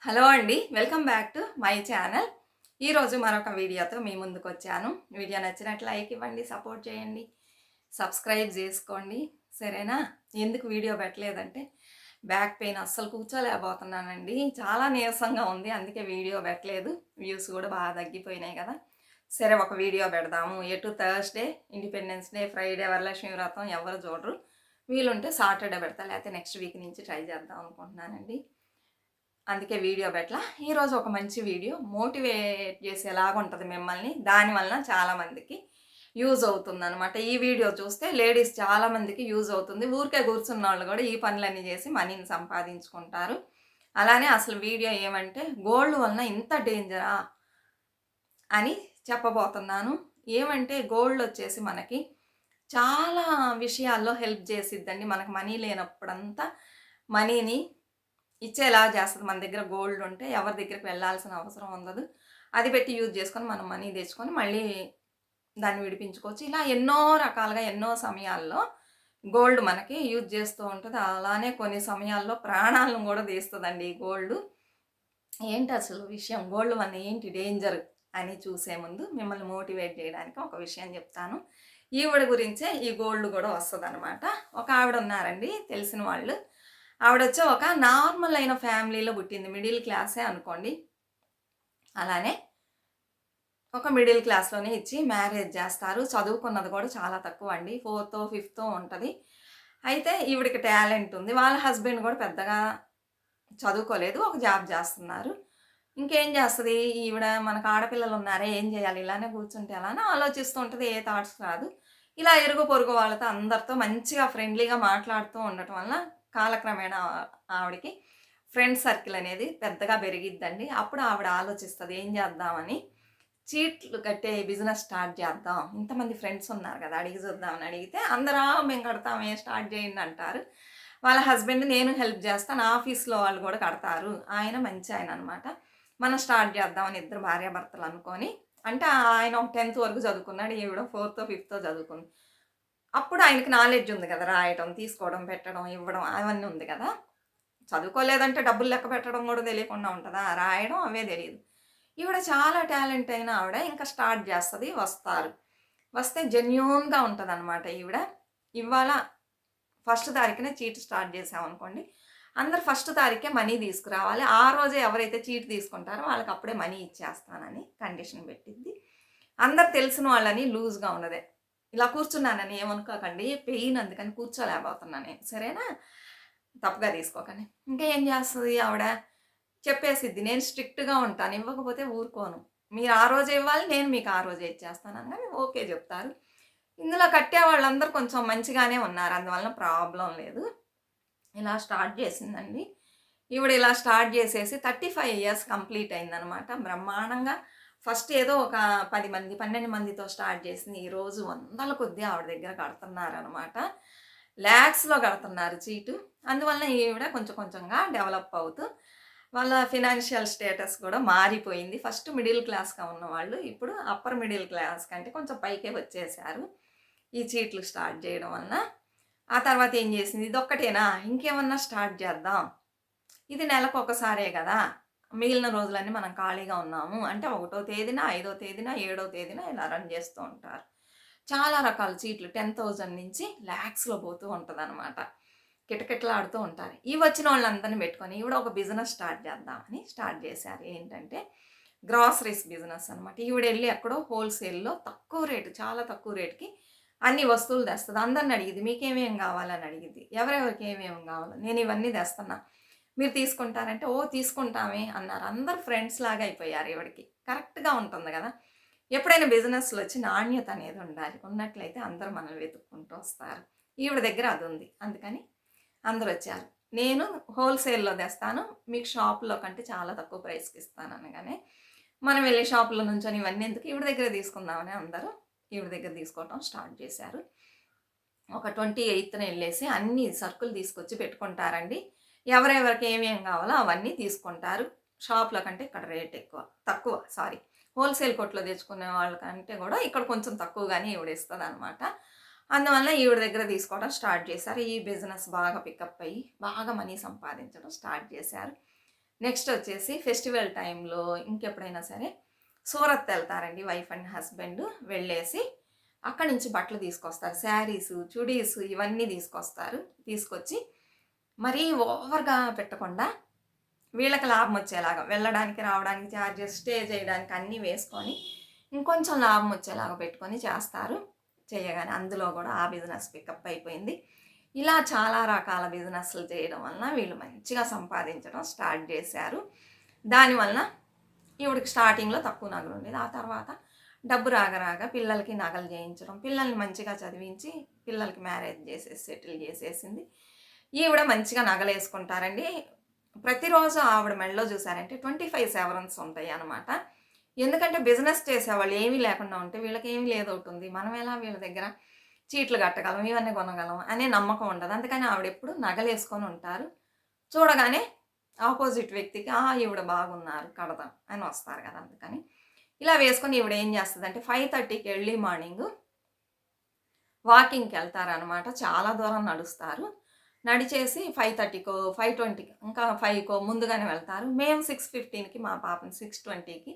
Hello అండి. Welcome back to my channel. ఈరోజు మరొక వీడియోతో మీ ముందుకొచ్చాను. వీడియో నచ్చినట్లు లైక్ ఇవ్వండి, సపోర్ట్ చేయండి, సబ్స్క్రైబ్ చేసుకోండి. సరేనా? ఎందుకు వీడియో పెట్టలేదంటే బ్యాక్ పెయిన్ అస్సలు కూర్చోలేకపోతున్నానండి. చాలా నీరసంగా ఉంది. అందుకే వీడియో పెట్టలేదు. వ్యూస్ కూడా బాగా తగ్గిపోయినాయి కదా! సరే ఒక వీడియో పెడదాము. ఎటు Thursday, independence day, Friday Varalakshmi వ్రతం ఎవరు చూడరు. వీలుంటే సాటర్డే పెడతా. లేకపోతే నెక్స్ట్ వీక్ నుంచి ట్రై చేద్దాం అనుకుంటున్నానండి. అందుకే వీడియో పెట్టలా. ఈరోజు ఒక మంచి వీడియో మోటివేట్ చేసేలాగా ఉంటది మిమ్మల్ని. దానివలన చాలామందికి యూజ్ అవుతుందనమాట. ఈ వీడియో చూస్తే లేడీస్ చాలామందికి యూజ్ అవుతుంది. ఊరికే కూర్చున్నోళ్ళు కూడా ఈ పనులన్నీ చేసి మనీని సంపాదించుకుంటారు. అలానే అసలు వీడియో ఏమంటే గోల్డ్ వలన ఇంత డేంజరా అని చెప్పబోతున్నాను. ఏమంటే గోల్డ్ వచ్చేసి మనకి చాలా విషయాల్లో హెల్ప్ చేసిద్దండి. మనకు మనీ లేనప్పుడంతా మనీని ఇచ్చేలా చేస్తది. మన దగ్గర గోల్డ్ ఉంటే ఎవరి దగ్గరికి వెళ్ళాల్సిన అవసరం ఉండదు. అది పెట్టి యూజ్ చేసుకొని మనం మనీ తెచ్చుకొని మళ్ళీ దాన్ని విడిపించుకోవచ్చు. ఇలా ఎన్నో రకాలుగా ఎన్నో సమయాల్లో గోల్డ్ మనకి యూజ్ చేస్తూ ఉంటది. అలానే కొన్ని సమయాల్లో ప్రాణాలను కూడా తీస్తదండి ఈ గోల్డ్. ఏంటసలు విషయం? గోల్డ్ వల్ల ఏంటి డేంజర్ అని చూసే ముందు మిమ్మల్ని మోటివేట్ చేయడానికి ఒక విషయం చెప్తాను. ఈవిడ గురించే ఈ గోల్డ్ కూడా వస్తదనమాట. ఒక ఆవిడ ఉన్నారండి తెలిసిన వాళ్ళు. ఆవిడొచ్చి ఒక నార్మల్ అయిన ఫ్యామిలీలో పుట్టింది. మిడిల్ క్లాసే అనుకోండి. అలానే ఒక మిడిల్ క్లాస్‌లోనే ఇచ్చి మ్యారేజ్ చేస్తారు. చదువుకున్నది కూడా చాలా తక్కువండి. ఫోర్తో, ఫిఫ్తో ఉంటది. అయితే ఈవిడకి టాలెంట్ ఉంది. వాళ్ళ హస్బెండ్ కూడా పెద్దగా చదువుకోలేదు. ఒక జాబ్ చేస్తున్నారు. ఇంకేం చేస్తది ఈవిడ మనకు ఆడపిల్లలున్నారే ఏం చేయాలి? ఇలానే కూర్చుంటే ఎలా అని ఆలోచిస్తూ ఉంటది. ఏ థాట్స్ రాదు. ఇలా ఇరుగు పొరుగు వాళ్ళతో అందరితో మంచిగా ఫ్రెండ్లీగా మాట్లాడుతూ ఉండటం వల్ల కాలక్రమేణా ఆవిడకి ఫ్రెండ్ సర్కిల్ అనేది పెద్దగా పెరిగిద్దండి. అప్పుడు ఆవిడ ఆలోచిస్తది ఏం చేద్దామని. చీట్లు కట్టే బిజినెస్ స్టార్ట్ చేద్దాం. ఇంతమంది ఫ్రెండ్స్ ఉన్నారు కదా! అడిగి చూద్దామని అడిగితే అందరూ మేము కడతామే స్టార్ట్ చేయండి అంటారు. వాళ్ళ హస్బెండ్ నేను హెల్ప్ చేస్తా. నా ఆఫీస్‌లో వాళ్ళు కూడా కడతారు. ఆయన మంచి ఆయన అనమాట. మనం స్టార్ట్ చేద్దామని ఇద్దరు భార్యాభర్తలు అనుకోని అంటే ఆయన ఒక 10థ్ వరకు చదువుకున్నాడు. ఈవిడ 4తో, 5తో చదువుకుంది. అప్పుడు ఆయనకి నాలెడ్జ్ ఉంది కదా! రాయటం, తీసుకోవడం, పెట్టడం, ఇవ్వడం అవన్నీ ఉంది కదా! చదువుకోలేదంటే డబ్బులు లెక్క పెట్టడం కూడా తెలియకుండా ఉంటదా? రాయడం అవే తెలీదు. ఈవిడ చాలా టాలెంట్ అయిన ఆవిడ ఇంకా స్టార్ట్ చేస్తది. వస్తారు. వస్తే జెన్యూన్‌గా ఉంటదనమాట ఈవిడ. ఇవాళ ఫస్ట్ తారీఖునే చీట్ స్టార్ట్ చేశామనుకోండి. అందరూ ఫస్ట్ తారీఖే మనీ తీసుకురావాలి. ఆ రోజే ఎవరైతే చీట్ తీసుకుంటారో వాళ్ళకి అప్పుడే మనీ ఇచ్చేస్తానని కండిషన్ పెట్టిద్ది. అందరు తెలిసిన వాళ్ళని లూజ్‌గా ఉండదే. ఇలా కూర్చున్నానని ఏమనుకోకండి. పెయిన్ అందుకని కూర్చోలేకపోతున్నా నేను. సరేనా? తప్పుగా తీసుకోకండి. ఇంకా ఏం చేస్తది ఆవిడ? చెప్పేసిద్ది. నేను స్ట్రిక్ట్‌గా ఉంటాను. ఇవ్వకపోతే ఊరుకోను. మీరు ఆ రోజే ఇవ్వాలి. నేను మీకు ఆ రోజే ఇచ్చేస్తాను అనగానే ఓకే చెప్తారు. ఇందులో కట్టే వాళ్ళందరూ కొంచెం మంచిగానే ఉన్నారు. అందువలన ప్రాబ్లమ్ లేదు. ఇలా స్టార్ట్ చేసిందండి. ఈవిడ ఇలా స్టార్ట్ చేసేసి 35 ఇయర్స్ కంప్లీట్ అయిందనమాట. బ్రహ్మాండంగా ఫస్ట్ ఏదో ఒక 10 మంది, 12 మందితో స్టార్ట్ చేసింది. ఈరోజు వందల కొద్దీ ఆవిడ దగ్గర కడుతున్నారనమాట. లాక్స్‌లో కడుతున్నారు చీటు. అందువలన ఈవిడ కొంచెం కొంచెంగా డెవలప్ అవుతూ వాళ్ళ ఫినాన్షియల్ స్టేటస్ కూడా మారిపోయింది. ఫస్ట్ మిడిల్ క్లాస్‌గా ఉన్నవాళ్ళు ఇప్పుడు అప్పర్ మిడిల్ క్లాస్ కంటే కొంచెం పైకే వచ్చేసారు. ఈ చీట్లు స్టార్ట్ చేయడం వలన. ఆ తర్వాత ఏం చేసింది? ఇదొక్కటేనా? ఇంకేమన్నా స్టార్ట్ చేద్దాం. ఇది నెలకొకసారే గదా! మిగిలిన రోజులన్నీ మనం ఖాళీగా ఉన్నాము. అంటే ఒకటో తేదీన, ఐదో తేదీన, ఏడో తేదీన ఇలా రన్ చేస్తూ ఉంటారు. చాలా రకాల చీట్లు 10,000 నుంచి లాక్స్‌లో పోతూ ఉంటదనమాట. కిటకిటలాడుతూ ఉంటారు. ఈ వచ్చినోళ్ళందరిని పెట్టుకొని ఈవిడ ఒక బిజినెస్ స్టార్ట్ చేద్దామని స్టార్ట్ చేశారు. ఏంటంటే గ్రాసరీస్ బిజినెస్ అనమాట. ఈవిడెళ్లి ఎక్కడో హోల్‌సేల్‌లో తక్కువ రేటు చాలా తక్కువ రేట్‌కి అన్ని వస్తువులు తెస్తది. అందరిని అడిగిద్ది. మీకేమేం కావాలని అడిగిద్ది. ఎవరెవరికి ఏమేమి కావాలో నేను ఇవన్నీ తెస్తున్నా. మీరు తీసుకుంటారంటే, "ఓహ్! తీసుకుంటామే" అన్నారు. అందరూ ఫ్రెండ్స్ లాగా అయిపోయారు ఈవిడకి. కరెక్ట్‌గా ఉంటుంది గదా! ఎప్పుడైనా బిజినెస్‌లో వచ్చి నాణ్యత అనేది ఉండాలి. ఉన్నట్లయితే అందరూ మనల్ని వెతుక్కుంటూ వస్తారు. ఈవిడ దగ్గర అదుంది. అందుకని అందరొచ్చారు. నేను హోల్‌సేల్‌లో తెస్తాను. మీకు షాప్‌లో కంటే చాలా తక్కువ ప్రైస్‌కి ఇస్తాను అనగానే, మనం వెళ్లి షాప్‌లో నుంచొని ఇవన్నీ ఎందుకు ఈవిడ దగ్గరే తీసుకుందామని అందరూ ఈవిడ దగ్గర తీసుకోవటం స్టార్ట్ చేశారు. ఒక 28న ఎళ్ళేసి అన్ని సరుకులు తీసుకొచ్చి పెట్టుకుంటారండి. ఎవరెవరికి ఏమేం కావాలో అవన్నీ తీసుకుంటారు. షాప్‌లో కంటే ఇక్కడ రేట్ ఎక్కువ. తక్కువ సారీ. హోల్‌సేల్ కొట్లో తెచ్చుకునే వాళ్ళకంటే గూడా ఇక్కడ కొంచెం తక్కువగానే ఈవిడ ఇస్తదనమాట. అందువల్ల ఈవిడ దగ్గర తీసుకోవడం స్టార్ట్ చేశారు. ఈ బిజినెస్ బాగా పికప్ అయ్యి, బాగా మనీ సంపాదించడం స్టార్ట్ చేశారు. నెక్స్ట్ వచ్చేసి ఫెస్టివల్ టైంలో ఇంకెప్పుడైనా సరే సూరత్ వెళ్తారండి వైఫ్ అండ్ హస్బెండ్. వెళ్ళేసి అక్కడి నుంచి బట్టలు తీసుకొస్తారు. శారీసు, చుడీసు ఇవన్నీ తీసుకొస్తారు. తీసుకొచ్చి మరీ ఓవర్‌గా పెట్టకుండా వీళ్ళకి లాభం వచ్చేలాగా వెళ్ళడానికి, రావడానికి చార్జెస్, స్టే చేయడానికి అన్నీ వేసుకొని ఇంకొంచెం లాభం వచ్చేలాగా పెట్టుకొని చేస్తారు. చేయగానే అందులో కూడా ఆ బిజినెస్ పికప్ అయిపోయింది. ఇలా చాలా రకాల బిజినెస్‌లు చేయడం వలన వీళ్ళు మంచిగా సంపాదించడం స్టార్ట్ చేశారు. దానివలన ఈవిడకి స్టార్టింగ్‌లో తక్కువ నగలుండేది. ఆ తర్వాత డబ్బు రాగా పిల్లలకి నగలు చేయించడం, పిల్లల్ని మంచిగా చదివించి పిల్లలకి మ్యారేజ్ చేసేసి సెటిల్ చేసేసింది. ఈవిడ మంచిగా నగలేసుకుంటారండి. ప్రతిరోజు ఆవిడ మెడలో చూసారంటే 25 సెవరన్స్ ఉంటాయనమాట. ఎందుకంటే బిజినెస్ చేసేవాళ్ళు ఏమీ లేకుండా ఉంటే వీళ్ళకేమీ లేదవుతుంది. మనం ఎలా వీళ్ళ దగ్గర చీట్లు కట్టగలం, ఇవన్నీ కొనగలం అనే నమ్మకం ఉండదు. అందుకని ఆవిడెప్పుడు నగలేసుకొని ఉంటారు. చూడగానే ఆపోజిట్ వ్యక్తికి ఈవిడ బాగున్నారు కడదాం అని వస్తారు కదా! అందుకని. ఇలా వేసుకొని ఈవిడ ఏం చేస్తదంటే 5:30కి ఎర్లీ మార్నింగు వాకింగ్‌కెళ్తారనమాట. చాలా దూరం నడుస్తారు. నడిచేసి 5:30కో, 5:20 ఇంకా 5కో ముందుగానే వెళ్తారు. మేము 6:15కి మా పాపని 6:20కి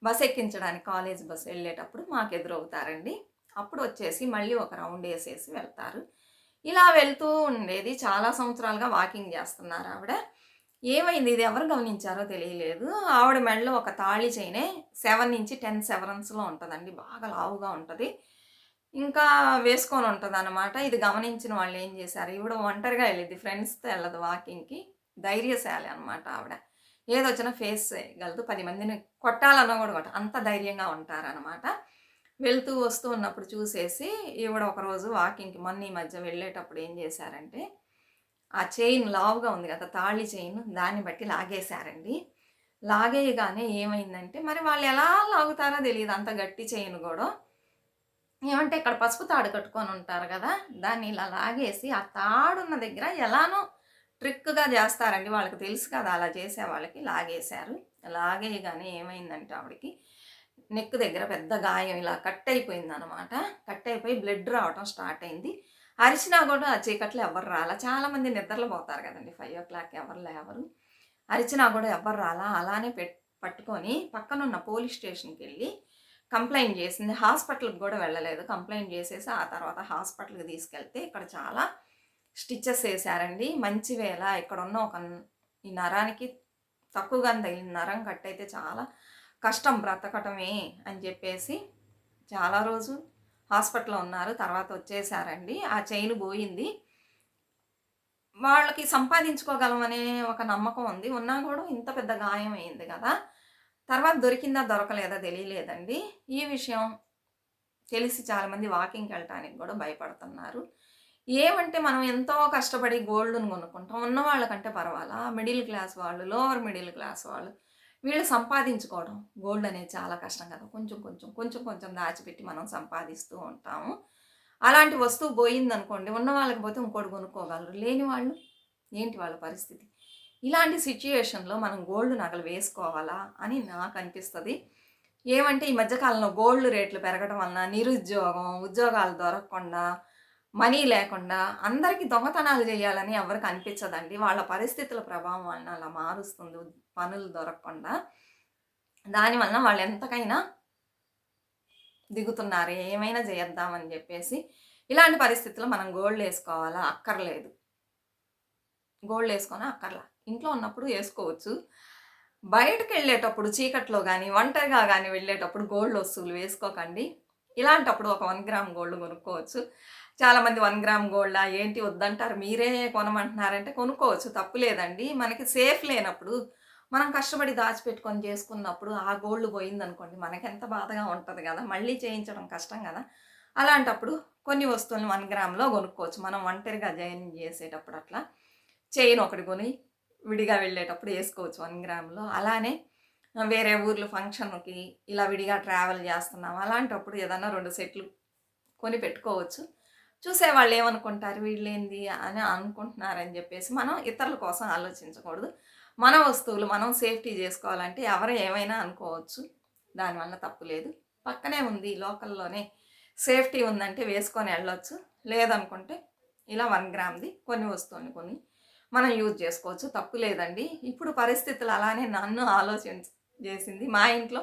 బస్ ఎక్కించడానికి కాలేజ్ బస్ వెళ్ళేటప్పుడు మాకు ఎదురవుతారండి. అప్పుడు వచ్చేసి మళ్ళీ ఒక రౌండ్ ఏసేసి వెళ్తారు. ఇలా వెళ్తూ ఉండేది. చాలా సంవత్సరాలుగా వాకింగ్ చేస్తున్నారు ఆవిడ. ఏమైంది ఇది ఎవరు గమనించారో తెలియలేదు. ఆవిడ మెడలో ఒక తాళి చైనే 7-10 సెవరన్స్‌లో ఉంటదండి. బాగా లావుగా ఉంటది. ఇంకా వేసుకొని ఉంటదనమాట. ఇది గమనించిన వాళ్ళేం జేశారు, ఈవిడ ఒంటరిగా ఎళ్ళిద్ది. ఫ్రెండ్స్‌తో ఎళ్ళదు వాకింగ్‌కి. ధైర్యశాలి అనమాట ఆవిడ. ఏదొచ్చినా ఫేస్ చేయగలదు. 10 మందిని కొట్టాలన్నా గూడా అంత ధైర్యంగా ఉంటారనమాట. వెళ్తూ వస్తూ ఉన్నప్పుడు చూసేసి ఈవిడ ఒకరోజు వాకింగ్‌కి మొన్న ఈ మధ్య వెళ్ళేటప్పుడు ఏం జేశారంటే, ఆ చైన్ లావుగా ఉంది గదా! తాళి చైను దాన్ని బట్టి లాగేశారండి. లాగేయగానే ఏమైందంటే, మరి వాళ్ళెలా లాగుతారో తెలీదు అంత గట్టి చైన్ గూడా. ఏమంటే ఇక్కడ పసుపు తాడు కట్టుకొని ఉంటారు గదా! దాన్ని ఇలా లాగేసి ఆ తాడున్న దగ్గర ఎలానో ట్రిక్‌గా జేస్తారండి. వాళ్ళకి తెలుసు కదా! అలా చేసేవాళ్ళకి. లాగేశారు. లాగేయగానే ఏమైందంటే ఆవిడకి నెక్ దగ్గర పెద్ద గాయం ఇలా కట్ అయిపోయిందనమాట. కట్ అయిపోయి బ్లడ్ రావటం స్టార్ట్ అయింది. అరిచినా గూడా ఆ చీకట్లో ఎవ్వరు రాలా. చాలామంది నిద్రలో పోతారు గదండీ! 5:00 ఎవరు లేవరు. అరిచినా గూడా ఎవ్వరు రాలా. అలానే పట్టుకొని పక్కనున్న పోలీస్ స్టేషన్‌కెళ్ళి కంప్లెయింట్ చేసింది. హాస్పిటల్‌కి గూడా వెళ్ళలేదు. కంప్లెయింట్ చేసేసి ఆ తర్వాత హాస్పిటల్‌కి తీసుకెళ్తే ఇక్కడ చాలా స్టిచెస్ ఏసారండి. మంచివేళ ఇక్కడున్న ఈ నరానికి తక్కువగానే తగిలింది. నరం కట్టయితే చాలా కష్టం బ్రతకటమే అని చెప్పేసి చాలా రోజు హాస్పిటల్‌లో ఉన్నారు. తర్వాత వచ్చేసారండి. ఆ చైన్ బోయింది. వాళ్ళకి సంపాదించుకోగలమనే ఒక నమ్మకం ఉంది. ఉన్నా గూడా ఇంత పెద్ద గాయం అయింది గదా! తర్వాత దొరికిందా? దొరకలేదా? తెలియలేదండి. ఈ విషయం తెలిసి చాలామంది వాకింగ్‌కెళ్ళటానికి గూడా భయపడుతున్నారు. ఏమంటే మనం ఎంతో కష్టపడి గోల్డ్‌ని కొనుక్కుంటాం. ఉన్నవాళ్ళకంటే పర్వాలా. మిడిల్ క్లాస్ వాళ్ళు, లోవర్ మిడిల్ క్లాస్ వాళ్ళు వీళ్ళు సంపాదించుకోవడం గోల్డ్ అనేది చాలా కష్టం కదా! కొంచెం దాచిపెట్టి మనం సంపాదిస్తూ ఉంటాము. అలాంటి వస్తువు పోయిందనుకోండి, ఉన్న వాళ్ళకి పోతే ఇంకోటి కొనుక్కోగలరు. లేని వాళ్ళు ఏంటి వాళ్ళ పరిస్థితి? ఇలాంటి సిట్యుయేషన్‌లో మనం గోల్డ్ నగలు వేసుకోవాలా అని నాకనిపిస్తది. ఏమంటే ఈ మధ్య కాలంలో గోల్డ్ రేట్లు పెరగడం వలన నిరుద్యోగం, ఉద్యోగాలు దొరకకుండా, మనీ లేకుండా అందరికి దొంగతనాలు చేయాలని ఎవరికి అనిపించదండి. వాళ్ళ పరిస్థితుల ప్రభావం వలన అలా మారుస్తుంది. పనులు దొరకకుండా. దానివలన వాళ్ళు ఎంతకైనా దిగుతున్నారు. ఏమైనా చేద్దామని చెప్పేసి. ఇలాంటి పరిస్థితుల్లో మనం గోల్డ్ ఏసుకోవాలా? అక్కర్లేదు. గోల్డ్ ఏసుకోనా? అక్కర్లా. ఇంట్లో ఉన్నప్పుడు ఏసుకోవచ్చు. బయటకెళ్ళేటప్పుడు చీకట్లో గానీ, ఒంటరిగా గానీ వెళ్ళేటప్పుడు గోల్డ్ వస్తువులు వేసుకోకండి. ఇలాంటప్పుడు ఒక 1 గ్రామ్ గోల్డ్ కొనుక్కోవచ్చు. చాలామంది 1 గ్రామ్ గోల్డా ఏంటి వద్దంటారు. మీరే కొనమంటున్నారంటే కొనుక్కోవచ్చు. తప్పు లేదండి. మనకి సేఫ్ లేనప్పుడు, మనం కష్టపడి దాచిపెట్టుకొని చేసుకున్నప్పుడు ఆ గోల్డ్ పోయిందనుకోండి మనకెంత బాధగా ఉంటది గదా! మళ్ళీ చేయించడం కష్టం గదా! అలాంటప్పుడు కొన్ని వస్తువులను 1 గ్రామ్‌లో కొనుక్కోవచ్చు. మనం ఒంటరిగా జర్నీ చేసేటప్పుడు అట్లా. చైన్ ఒకటి కొని విడిగా వెళ్ళేటప్పుడు ఏసుకోవచ్చు 1 గ్రామ్‌లో. అలానే వేరే ఊర్లు ఫంక్షన్‌కి ఇలా విడిగా ట్రావెల్ చేస్తున్నాం. అలాంటప్పుడు ఏదన్నా 2 సెట్లు కొని పెట్టుకోవచ్చు. చూసేవాళ్ళు ఏమనుకుంటారు వీళ్ళేంది అని అనుకుంటున్నారని జెప్పేసి మనం ఇతరుల కోసం ఆలోచించకూడదు. మన వస్తువులు మనం సేఫ్టీ జేసుకోవాలంటే ఎవరు ఏమైనా అనుకోవచ్చు. దానివల్ల తప్పు లేదు. పక్కనే ఉంది లోకల్‌లోనే సేఫ్టీ ఉందంటే వేసుకొని ఎళ్ళొచ్చు. లేదనుకుంటే ఇలా 1 గ్రామ్‌ది కొన్ని వస్తువుల్ని కొని మనం యూజ్ చేసుకోవచ్చు, తప్పు లేదండి. ఇప్పుడు పరిస్థితులు అలానే నన్ను చేసింది. మా ఇంట్లో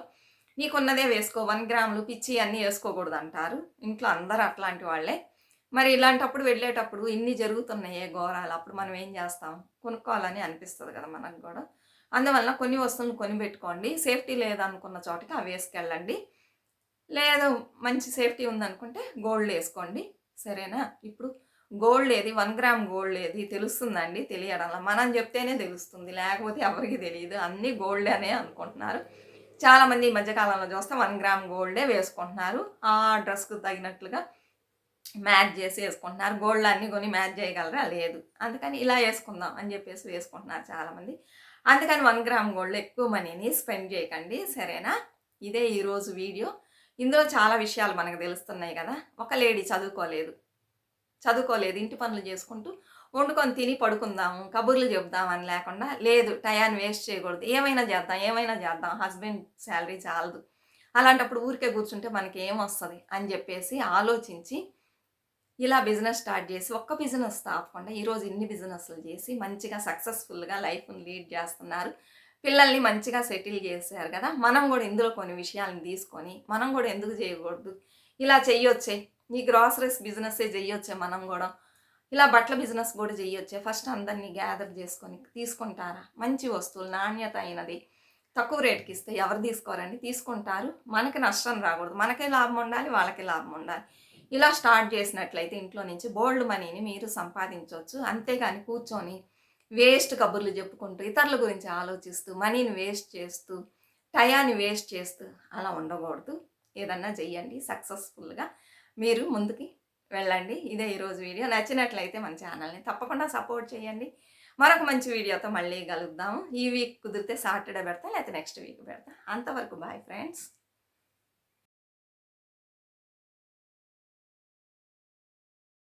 నీకున్నదే వేసుకో, 1 గ్రాములు పిచ్చి అన్నీ వేసుకోకూడదంటారు. ఇంట్లో అందరూ అట్లాంటి వాళ్ళే. మరి ఇలాంటప్పుడు వెళ్ళేటప్పుడు ఇన్ని జరుగుతున్నాయే ఘోరాలు. అప్పుడు మనం ఏం చేస్తాం? కొనుక్కోవాలని అనిపిస్తది కదా మనకు గూడా. అందువలన కొన్ని వస్తువులను కొనిపెట్టుకోండి. సేఫ్టీ లేదనుకున్న చోటకి అవి వేసుకెళ్ళండి. లేదు మంచి సేఫ్టీ ఉందనుకుంటే గోల్డ్ ఏసుకోండి. సరేనా? ఇప్పుడు గోల్డ్ ఏది, 1 గ్రామ్ గోల్డ్ ఏది తెలుస్తుందండి? తెలియడంలా. మనం చెప్తేనే తెలుస్తుంది. లేకపోతే ఎవరికీ తెలీదు. అన్నీ గోల్డే అనే అనుకుంటున్నారు. చాలామంది ఈ మధ్య కాలంలో చూస్తే 1 గ్రామ్ గోల్డే వేసుకుంటున్నారు. ఆ డ్రెస్‌కు తగినట్లుగా మ్యాచ్ చేసి వేసుకుంటున్నారు. గోల్డ్ అన్నీ కొని మ్యాచ్ చేయగలరా? లేదు. అందుకని ఇలా వేసుకుందాం అని చెప్పేసి వేసుకుంటున్నారు చాలామంది. అందుకని 1 గ్రామ్ గోల్డ్ ఎక్కువ మనీని స్పెండ్ చేయకండి. సరేనా? ఇదే ఈరోజు వీడియో. ఇందులో చాలా విషయాలు మనకు తెలుస్తున్నాయి కదా! ఒక లేడీ చదువుకోలేదు. ఇంటి పనులు చేసుకుంటూ వండుకొని తిని పడుకుందాము, కబుర్లు చెప్దాం అని లేకుండా, లేదు టయాన్ని వేస్ట్ చేయకూడదు. ఏమైనా చేద్దాం. హస్బెండ్ శాలరీ చాలదు. అలాంటప్పుడు ఊరికే కూర్చుంటే మనకి ఏమొస్తది అని చెప్పేసి ఆలోచించి ఇలా బిజినెస్ స్టార్ట్ చేసి, ఒక్క బిజినెస్ ఆపకుండా ఈరోజు ఇన్ని బిజినెస్‌లు చేసి మంచిగా సక్సెస్‌ఫుల్‌గా లైఫ్‌ని లీడ్ చేస్తున్నారు. పిల్లల్ని మంచిగా సెటిల్ చేశారు కదా! మనం కూడా ఇందులో కొన్ని విషయాలను తీసుకొని, మనం కూడా ఎందుకు చేయకూడదు? ఇలా చెయ్యొచ్చే, ఈ గ్రాసరీస్ బిజినెస్సే చెయ్యొచ్చే మనం గూడా. ఇలా బట్టల బిజినెస్ కూడా చెయ్యొచ్చే. ఫస్ట్ అందరిని గ్యాదర్ చేసుకొని తీసుకుంటారా? మంచి వస్తువులు నాణ్యత అయినది తక్కువ రేట్‌కి ఇస్తే ఎవరు తీసుకోరండి? తీసుకుంటారు. మనకి నష్టం రాకూడదు. మనకే లాభం ఉండాలి, వాళ్ళకి లాభం ఉండాలి. ఇలా స్టార్ట్ చేసినట్లయితే ఇంట్లో నుంచి బోలెడు మనీని మీరు సంపాదించొచ్చు. అంతేగాని కూర్చొని వేస్ట్ కబుర్లు చెప్పుకుంటూ, ఇతరుల గురించి ఆలోచిస్తూ, మనీని వేస్ట్ చేస్తూ, టయాన్ని వేస్ట్ చేస్తూ అలా ఉండకూడదు. ఏదన్నా చెయ్యండి. సక్సెస్‌ఫుల్‌గా మీరు ముందుకి వెళ్ళండి. ఇదే ఈరోజు వీడియో. నచ్చినట్లయితే మన ఛానల్‌ని తప్పకుండా సపోర్ట్ చేయండి. మరొక మంచి వీడియోతో మళ్ళీ కలుద్దాము. ఈ వీక్ కుదిరితే సాటర్‌డే పెడతా, లేకపోతే నెక్స్ట్ వీక్ పెడతా. అంతవరకు బాయ్ ఫ్రెండ్స్.